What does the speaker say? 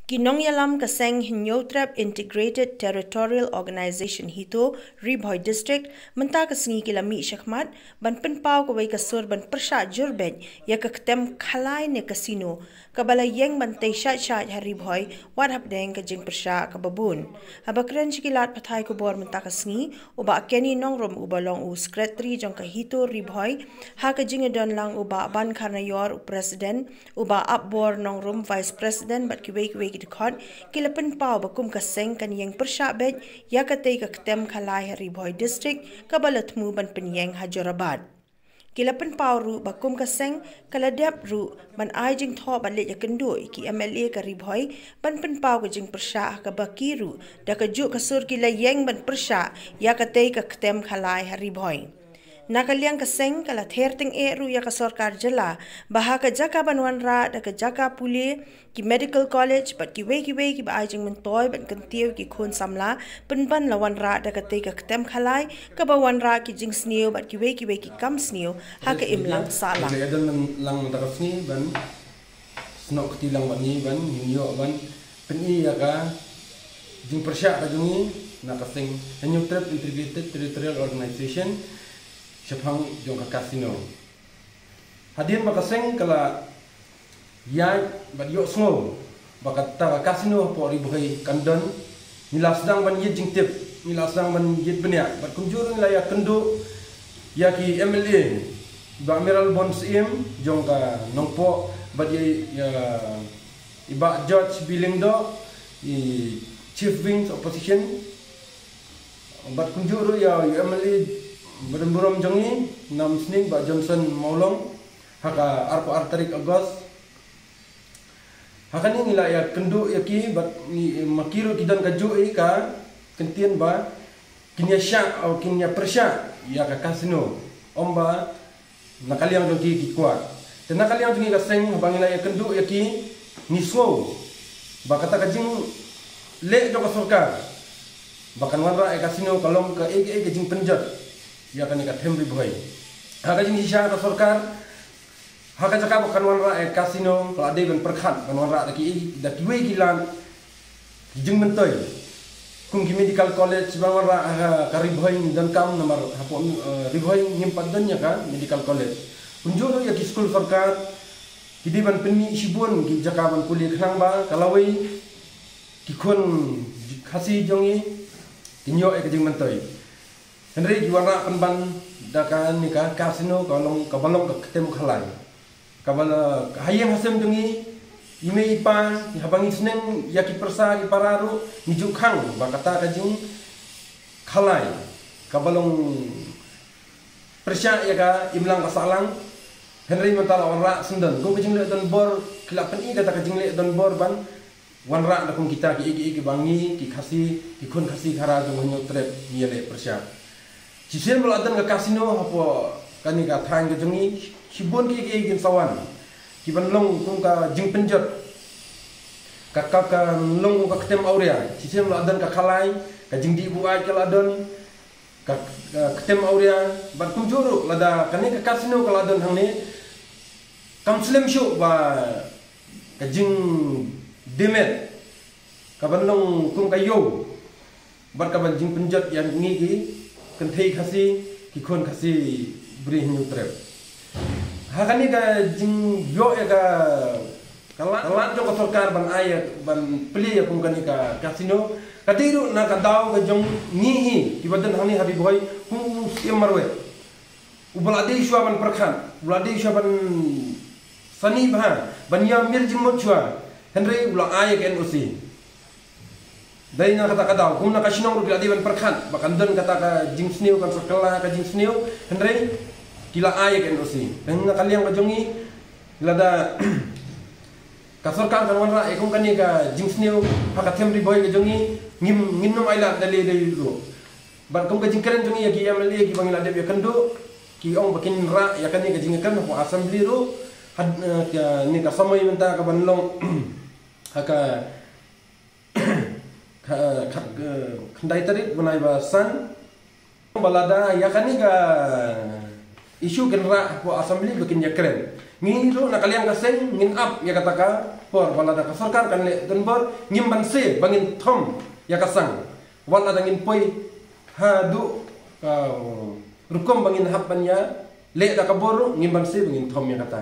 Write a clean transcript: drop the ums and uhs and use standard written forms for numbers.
Kinong yalam kaseng Hinyotrap Integrated Territorial Organization hito Ribhoy District menta kasengi kilami syakmat ban penpau kawai kasur ban persya jurben ya ketem khalai ne kasino kabala yeng ban teisha sya Ribhoy wadhap deng kajing persya kababun habakren chikilat pathai kubor menta kasengi uba keni nongrom uba long u secretary jong kahito Ribhoy ha kajing don lang uba ban karnayor president uba abor nongrom vice president bat kiwei dikot kilapan pau bakum kaseng kan yang persabet ya katay kaktem khalai Ribhoy district kabalatmu ban penyeng Hajorabad. Kilapan pau ru bakum kaseng kaladap ru ban ajing tho ban let yakendoi ki MLA ka Ribhoy ban pen pau ka jing persya ka bakiru da kajuk kasur kila yang ban persya ya katay kaktem khalai Ribhoy. Nakaliang kaseng kala therting ru ya ka sarkar jela baha ka jaka banwan ra da ka jaka puli ki medical college bat ki we ki ba ajing mentoy ban kantiu ki khun samla penban lawan ra da ka te ka tem khalai ka bawan ra ki jing sneu bat ki we ki kam sneu ha ka imlang sala ya dan lang da sni ban snok ti lang ban ni ban yo ban peni ya ka jing persya ka jungi na kaseng Hinyotrap Integrated Territorial Organization Syapang jong kasino. Hadirin makaseng kala ya badio sngo bakata kasino po Ribhoy kandon nila sedang ban yit jingtip nila sedang ban yit benya bat kunjur nila ya kendo ya ki MLA ba Amiral Bons im jong ka nongpo bat ya iba George Bilingdo i Chief Wings Opposition bat kunjur ya MLA Beremburam jongi nam sning ba Johnson Maulong haka arpo artarik Agos haka ni nila ya kendo ya ki bat makiru kidan kaju ka kentien ba kinya sya atau kinya persya ya ka kasino omba nakaliang jongi ki kuat dan nakaliang jongi ka seng bangila ya kendo ya ki niswo ba kata kajing le jo ka sarkar bakan wanra e kasino kalong ka ege jing penjat ya kan ikat Ribhoy haka jing hisya ka sarkar haka jaka bukan wanra kasino kalau ada ban perkhat ban wanra daki we gilan jing mentoy kum ki medical college ban wanra ka Ribhoy dan kam nomor hapon Ribhoy nyimpat dan ya kan medical college unjur ya ki school sarkar kidi ban penni sibun ki jaka ban kuliah khang ba kalawai ki khon khasi jongi kinyo e jing mentoy Henry juara penban dakan nikah kasino kalong kabalong ketem khalai kabala hayang hasem dungi ime ipa habangi seneng yaki persa ki pararu nijuk khang bakata kajing khalai kabalong persya ya ka imlang kasalang Henry mentala wanra sendan go kajing le don bor kilapan i kata kajing le don bor ban wanra dakung kita ki bangi ki khasi ki khun khasi khara jo Hinyotrap yele persya Cisen meladan ke kasino apa kani ka thang ke jungi sibon ki gin sawan ki ban long kung ka jing penjat ka long ka ketem aurea cisen meladan ka khalai ka jing di bu ai kaladon ka ketem aurea ban kum juru lada kani ka kasino kaladon hang ni kam slem shu ba ka jing demet ka ban long kung ka yo ban ka ban jing penjat yang ngi ki kentai kasi kikon kasi beri Hinyotrap hakani ka jing yo ya ka kalat jo ka sarkar ban ayat ban peli ya kum kani ka kasino kadiru na ka daw ka jong ngihi tibadan hani Ribhoy kum marwe ubalade shwa ban perkhan ubalade shwa ban sani bha ban ya mir jing mot shwa Henry ula ayat NOC dari na kata kadaw kum na kasinong rugila di ban perkhan bakan don kata ka jing sneu kan sakala ka jing sneu Henry kila ayak NOC dan na kaliang ka jongi lada ka sarkar kan wanra kum kani ka jing sneu haka them Ribhoy ka jongi ngim nom aila dali ro ban kum ka jing keren jongi ya ki MLA ki bangila de ya kendo ki ong bakin ra ya kani ka jing kan ko assembly ro ni ka samay menta ka banlong haka kendai tarik benai basan balada ya kani ka isu genra ko assembly bikin ya keren ngin ro na kalian kaseng ngin up ya kata ka por wala da ka sarkar kan le dan bor ngimban se bangin thom ya kasang wala da ngin poi ha du rukom bangin happan ya le da ka boru ngimban se bangin thom ya kata